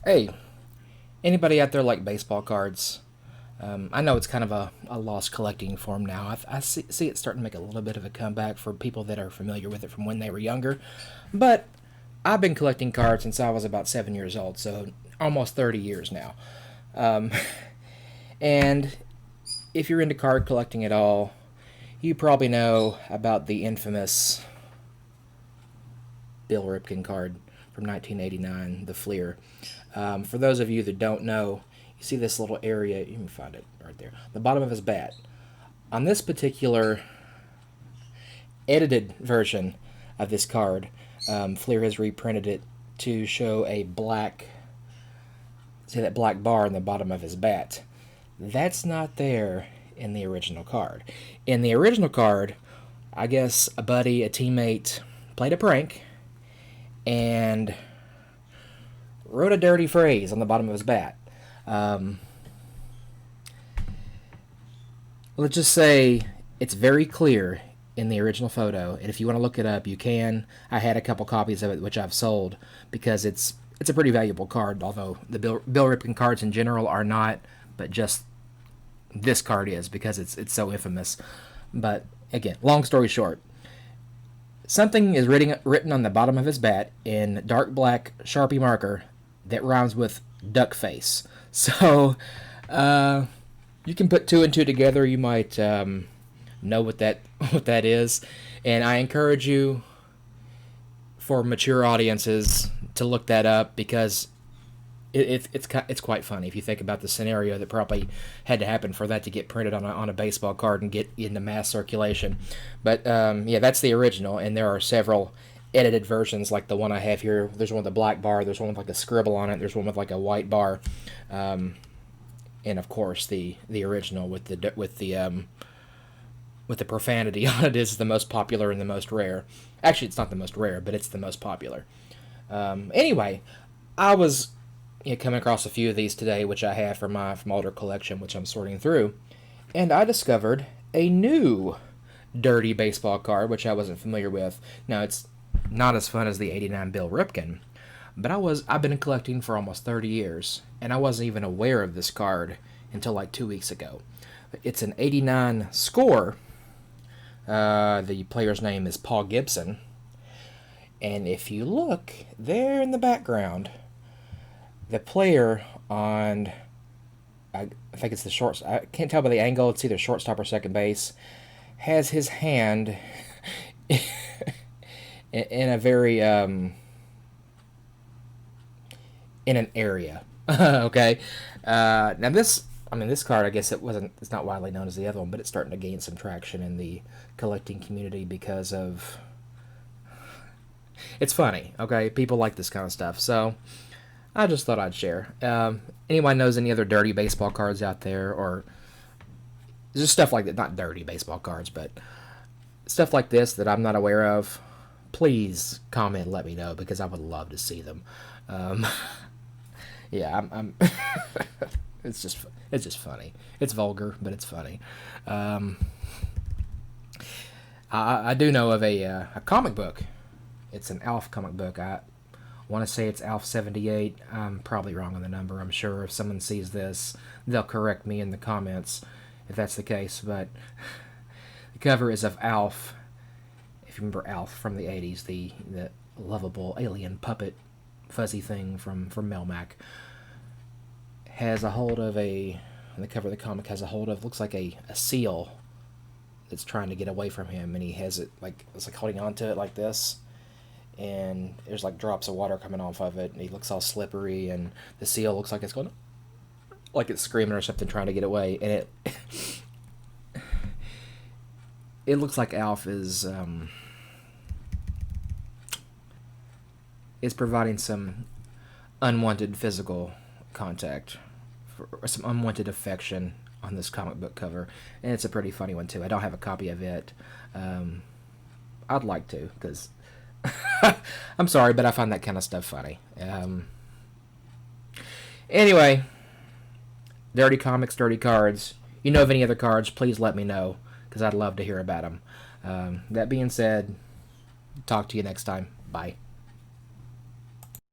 Hey, anybody out there like baseball cards? I know it's kind of a lost collecting form now. I see it starting to make a little bit of a comeback for people that are familiar with it from when they were younger. But I've been collecting cards since I was about 7 years old, so almost 30 years now. Um, and if you're into card collecting at all, you probably know about the infamous Bill Ripken card from 1989, the Fleer. For those of you that don't know, you see this little area. You can find it right there, the bottom of his bat. On this particular edited version of this card, Fleer has reprinted it to show a black, see that black bar in the bottom of his bat. That's not there in the original card. In the original card, I guess a buddy, a teammate, played a prank and wrote a dirty phrase on the bottom of his bat. Um, let's just say it's very clear in the original photo, and if you want to look it up, you can. I had a couple copies of it, which I've sold because it's a pretty valuable card. Although the Bill Ripken cards in general are not, but just this card is because it's so infamous. But again, long story short, something is written on the bottom of his bat in dark black Sharpie marker that rhymes with duck face. So you can put two and two together. You might know what that is, and I encourage you for mature audiences to look that up because it's quite funny if you think about the scenario that probably had to happen for that to get printed on a baseball card and get into mass circulation. But yeah, that's the original, and there are several edited versions like the one I have here. There's one with a black bar. There's one with like a scribble on it. There's one with like a white bar, and of course the original with the profanity on it is the most popular and the most rare. Actually, it's not the most rare, but it's the most popular. Anyway, I was coming across a few of these today, which I have from my older collection, which I'm sorting through, and I discovered a new dirty baseball card, which I wasn't familiar with. Now, it's not as fun as the '89 Bill Ripken, but I've been collecting for almost 30 years, and I wasn't even aware of this card until like 2 weeks ago. It's an '89 score. The player's name is Paul Gibson, and if you look there in the background, the player on, I think it's the short, I can't tell by the angle, it's either shortstop or second base, has his hand in a very in an area. Okay. Now this card, I guess it's not widely known as the other one, but it's starting to gain some traction in the collecting community because of, it's funny. Okay, people like this kind of stuff, so I just thought I'd share. Anyone knows any other dirty baseball cards out there, or just stuff like that? Not dirty baseball cards, but stuff like this that I'm not aware of. Please comment and let me know because I would love to see them. Um, yeah, I'm it's just funny. It's vulgar, but it's funny. Um, I do know of a comic book. It's an Alf comic book. I want to say it's Alf 78. I'm probably wrong on the number. I'm sure if someone sees this, they'll correct me in the comments if that's the case. But the cover is of Alf. If you remember Alf from the '80s, the lovable alien puppet fuzzy thing from Melmac, has a hold of on the cover of the comic has a hold of, looks like a seal that's trying to get away from him, and he has it like, it's like holding on to it like this, and there's like drops of water coming off of it, and he looks all slippery, and the seal looks like it's going, like it's screaming or something trying to get away, and it looks like Alf is providing some unwanted physical contact or some unwanted affection on this comic book cover, and it's a pretty funny one too. I don't have a copy of it. I'd like to, because I'm sorry, but I find that kind of stuff funny. Anyway, dirty comics, dirty cards. You know of any other cards, please let me know, because I'd love to hear about them. That being said, talk to you next time. Bye.